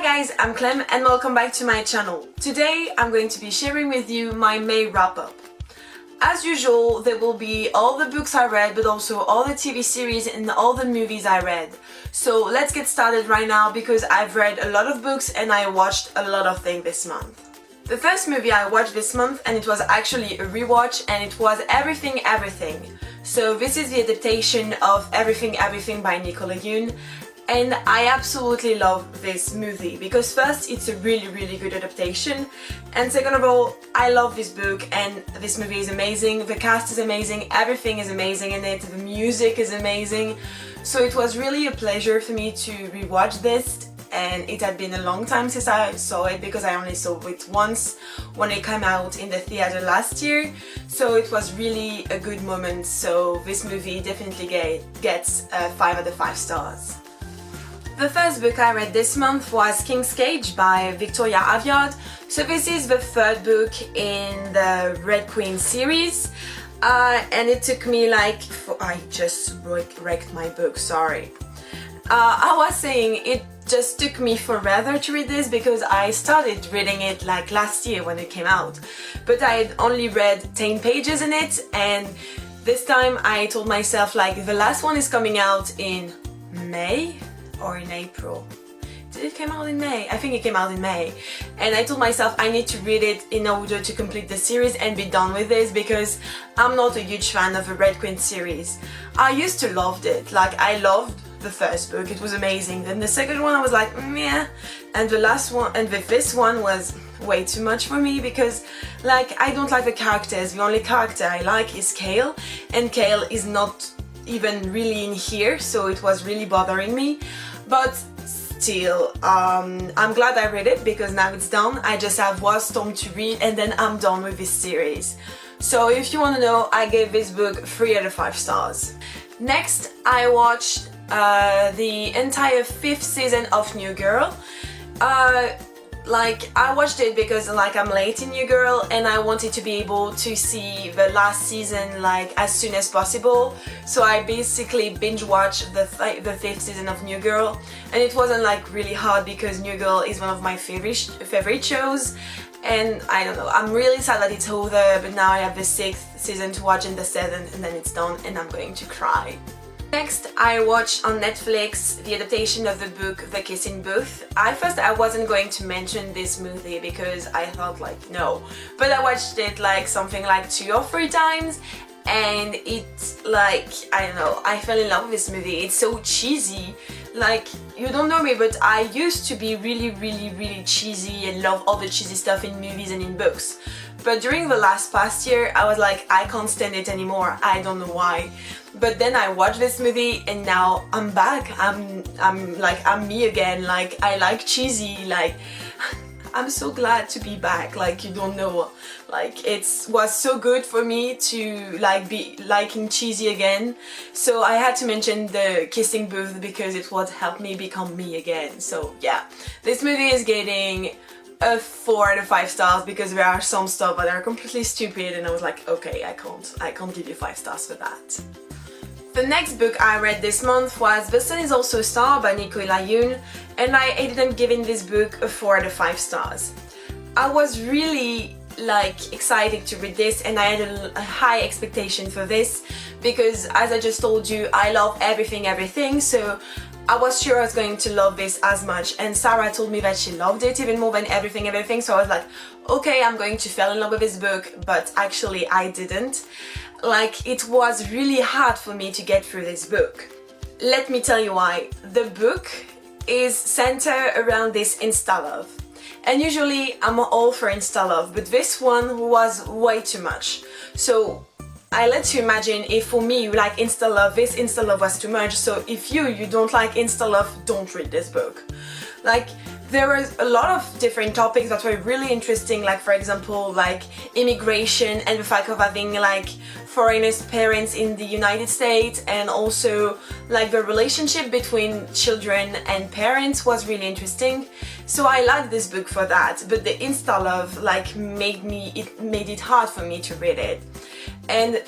guys, I'm Clem and welcome back to my channel. Today I'm going to be sharing with you my May wrap-up. As usual, there will be all the books I read, but also all the TV series and all the movies I read. So let's get started right now because I've read a lot of books and I watched a lot of things this month. The first movie I watched this month, and it was actually a rewatch, and it was Everything Everything. So this is the adaptation of Everything Everything by Nicola Yoon. And I absolutely love this movie because first, it's a really good adaptation, and second of all, I love this book and this movie is amazing, the cast is amazing, everything is amazing in it, the music is amazing, so it was really a pleasure for me to rewatch this, and it had been a long time since I saw it because I only saw it once when it came out in the theater last year, so it was really a good moment, so this movie definitely gets 5 out of 5 stars. The first book I read this month was King's Cage by Victoria Aveyard. So this is the third book in the Red Queen series, and it took me I just wrecked my book, sorry. I was saying it just took me forever to read this because I started reading it like last year when it came out, but I had only read 10 pages in it, and this time I told myself like the last one is coming out in May or in April. Did it come out in May? I think it came out in May. And I told myself I need to read it in order to complete the series and be done with this because I'm not a huge fan of the Red Queen series. I used to love it, like I loved the first book, it was amazing. Then the second one I was like, meh. And the last one, and this one was way too much for me because like I don't like the characters. The only character I like is Kale, and Kale is not even really in here, so it was really bothering me, but still I'm glad I read it because now it's done. I just have Wildstorm to read and then I'm done with this series. So if you want to know, I gave this book 3 out of 5 stars. Next, I watched the entire 5th season of New Girl. I watched it because I'm late in New Girl and I wanted to be able to see the last season as soon as possible, so I basically binge watched the 5th season of New Girl, and it wasn't really hard because New Girl is one of my favorite shows, and I don't know, I'm really sad that it's over, but now I have the 6th season to watch and the 7th, and then it's done and I'm going to cry. Next, I watched on Netflix the adaptation of the book The Kissing Booth. At first I wasn't going to mention this movie because I thought no, but I watched it something 2 or 3 times, and it's I don't know, I fell in love with this movie. It's so cheesy. You don't know me, but I used to be really cheesy and love all the cheesy stuff in movies and in books. But during the past year, I was like, I can't stand it anymore. I don't know why. But then I watched this movie and now I'm back. I'm me again. I like cheesy. I'm so glad to be back. You don't know. It was so good for me to be liking cheesy again. So I had to mention The Kissing Booth because it would help me become me again. So yeah, this movie is getting a 4 out of 5 stars because there are some stuff that are completely stupid, and I was like, okay, I can't give you 5 stars for that. The next book I read this month was The Sun Is Also a Star by Nicola Yoon, and I ended up giving this book a 4 out of 5 stars. I was really excited to read this, and I had a high expectation for this because, as I just told you, I love everything, so I was sure I was going to love this as much, and Sarah told me that she loved it even more than everything, so I was like, okay, I'm going to fall in love with this book, but actually I didn't. It was really hard for me to get through this book. Let me tell you why. The book is centered around this insta-love, and usually I'm all for insta-love, but this one was way too much. So I let you imagine if for me you like insta-love, this insta-love was too much, so if you don't like insta-love, don't read this book. There was a lot of different topics that were really interesting, for example, immigration and the fact of having foreigners parents in the United States, and also the relationship between children and parents was really interesting. So I liked this book for that, but the insta-love made it hard for me to read it. And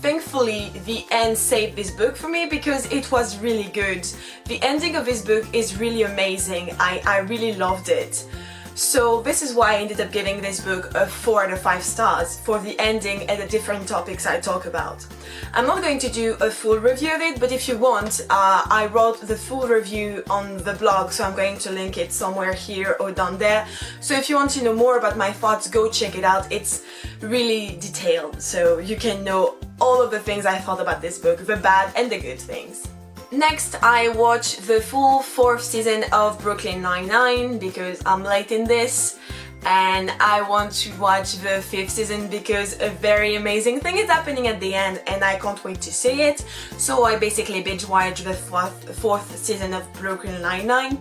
thankfully the end saved this book for me because it was really good. The ending of this book is really amazing. I really loved it. So this is why I ended up giving this book a 4 out of 5 stars for the ending and the different topics I talk about. I'm not going to do a full review of it, but if you want, I wrote the full review on the blog, so I'm going to link it somewhere here or down there. So if you want to know more about my thoughts, go check it out. It's really detailed, so you can know all of the things I thought about this book, the bad and the good things. Next, I watched the full 4th season of Brooklyn Nine-Nine because I'm late in this, and I want to watch the 5th season because a very amazing thing is happening at the end and I can't wait to see it. So I basically binge watched the 4th season of Brooklyn Nine-Nine.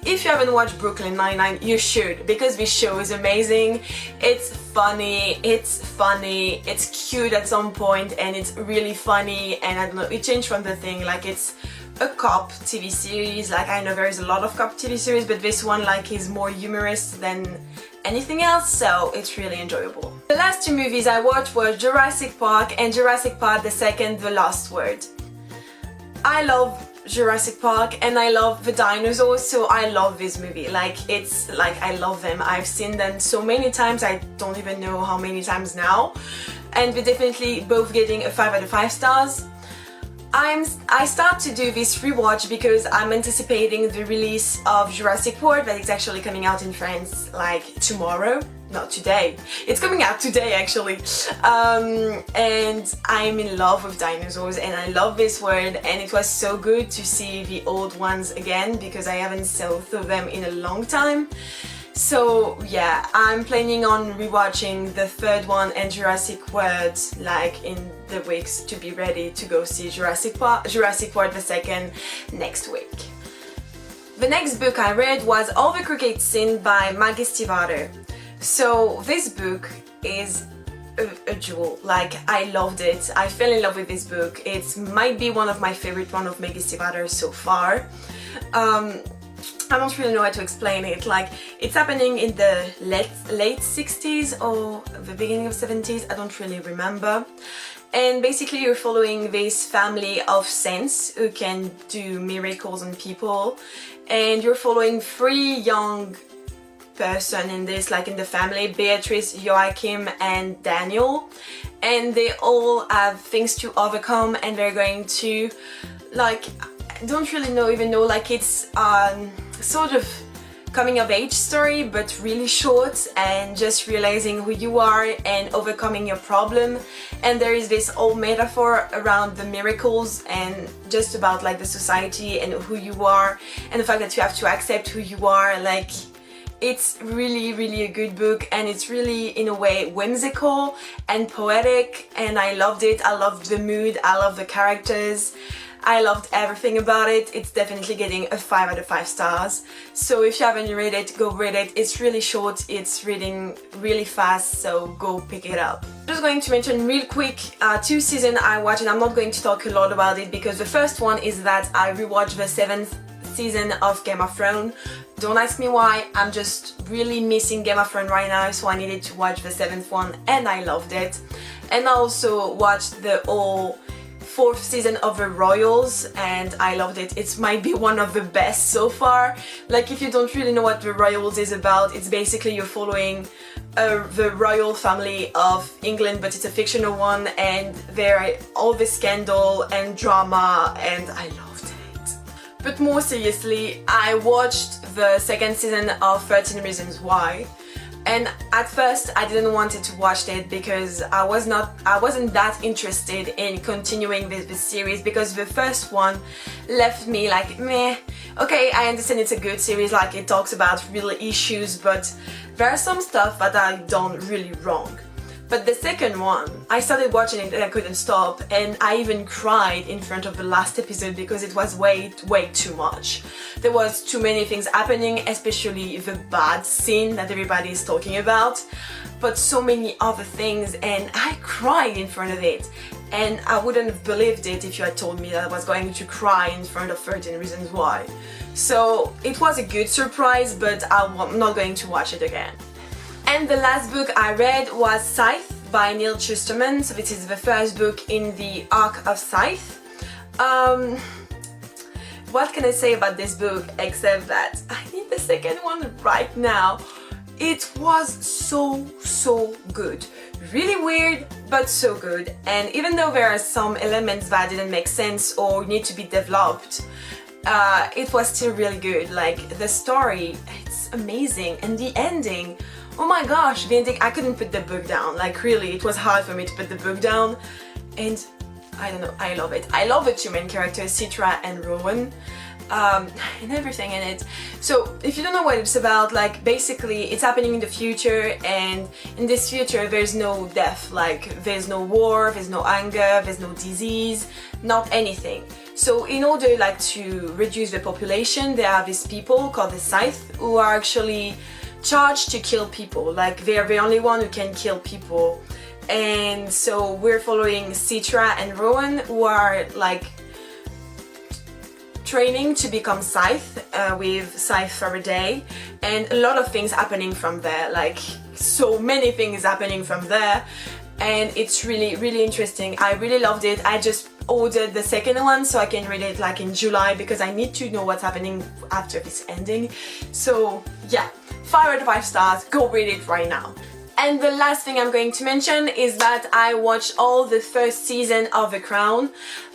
If you haven't watched Brooklyn Nine-Nine, you should, because this show is amazing. It's funny, it's cute at some point, and it's really funny, and I don't know, it changed from the thing, like it's a cop TV series, like I know there's a lot of cop TV series, but this one like is more humorous than anything else, so it's really enjoyable. The last 2 movies I watched were Jurassic Park and Jurassic Park the Second, The Last Word. I love Jurassic Park and I love the dinosaurs, so I love this movie. Like, it's like I love them. I've seen them so many times, I don't even know how many times now, and we're definitely both getting a 5 out of 5 stars. I start to do this rewatch because I'm anticipating the release of Jurassic World that is actually coming out in France like tomorrow. Not today. It's coming out today actually. And I'm in love with dinosaurs and I love this world, and it was so good to see the old ones again because I haven't seen them in a long time. So yeah, I'm planning on rewatching the 3rd one and Jurassic World like in the weeks to be ready to go see Jurassic World the 2nd next week. The next book I read was All the Crooked Sin by Maggie Stiefvater. So this book is a jewel. Like, I loved it. I fell in love with this book. It might be one of my favorite one of Maggie Stiefvater so far. I don't really know how to explain it. Like, it's happening in the late 60s or the beginning of 70s, I don't really remember. And basically you're following this family of saints who can do miracles on people, and you're following 3 young person in this, like in the family, Beatrice, Joachim and Daniel, and they all have things to overcome, and they're going to, like, I don't really know, like it's sort of coming of age story, but really short, and just realizing who you are and overcoming your problem. And there is this whole metaphor around the miracles and just about like the society and who you are and the fact that you have to accept who you are. Like, it's really a good book, and it's really in a way whimsical and poetic, and I loved it. I loved the mood, I loved the characters, I loved everything about it. It's definitely getting a 5 out of 5 stars. So if you haven't read it, go read it. It's really short, it's reading really fast, so go pick it up. I'm just going to mention real quick 2 seasons I watched, and I'm not going to talk a lot about it because the first one is that I rewatched the 7th season of Game of Thrones. Don't ask me why, I'm just really missing Game of Thrones right now, so I needed to watch the 7th one and I loved it. And I also watched the whole 4th season of The Royals and I loved it. It might be one of the best so far. Like, if you don't really know what The Royals is about, it's basically you're following the royal family of England, but it's a fictional one, and there are all this scandal and drama, and I loved it. But more seriously, I watched the 2nd season of 13 Reasons Why. And at first I didn't want to watch it because I wasn't that interested in continuing this series, because the first one left me like, meh, okay, I understand it's a good series, like it talks about real issues, but there are some stuff that are done really wrong. But the second one, I started watching it and I couldn't stop, and I even cried in front of the last episode because it was way too much. There was too many things happening, especially the bad scene that everybody is talking about, but so many other things, and I cried in front of it. And I wouldn't have believed it if you had told me that I was going to cry in front of 13 Reasons Why. So it was a good surprise, but I'm not going to watch it again. And the last book I read was Scythe by Neil Shusterman. So this is the first book in the arc of Scythe. What can I say about this book except that I need the second one right now. It was so good. Really weird, but so good. And even though there are some elements that didn't make sense or need to be developed, it was still really good. Like the story, it's amazing, and the ending, oh my gosh, the ending, I couldn't put the book down. Like really, it was hard for me to put the book down, and I don't know, I love it. I love the two main characters, Citra and Rowan, and everything in it. So if you don't know what it's about, like basically it's happening in the future, and in this future there's no death, like there's no war, there's no anger, there's no disease, not anything. So in order like to reduce the population, there are these people called the Scythe who are actually charged to kill people. Like they're the only one who can kill people. And so we're following Citra and Rowan, who are like training to become Scythe with Scythe Faraday, and a lot of things happening from there, like so many things happening from there, and it's really interesting. I really loved it. I just ordered the second one so I can read it like in July, because I need to know what's happening after this ending. So yeah, 5 out of 5 stars, go read it right now. And the last thing I'm going to mention is that I watched all the first season of The Crown,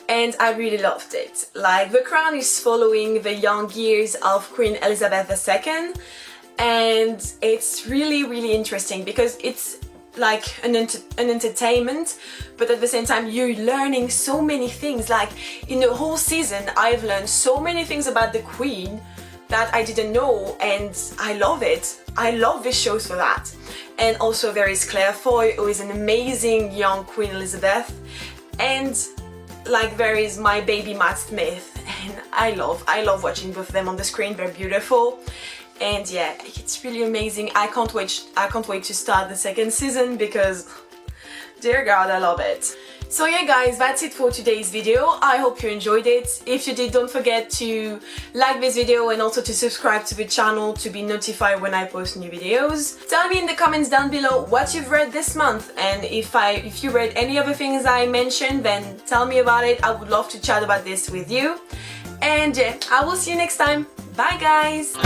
and I really loved it. Like, The Crown is following the young years of Queen Elizabeth II, and it's really interesting because it's like an entertainment, but at the same time you're learning so many things. Like in the whole season I've learned so many things about the Queen that I didn't know, and I love it. I love these shows for that. And also there is Claire Foy, who is an amazing young Queen Elizabeth, and like there is my baby Matt Smith, and I love watching both of them on the screen. They're beautiful, and yeah, it's really amazing. I can't wait to start the second season because dear God, I love it. So yeah guys, that's it for today's video. I hope you enjoyed it. If you did, don't forget to like this video and also to subscribe to the channel to be notified when I post new videos. Tell me in the comments down below what you've read this month, and if you read any of the things I mentioned, then tell me about it. I would love to chat about this with you. And yeah, I will see you next time. Bye guys!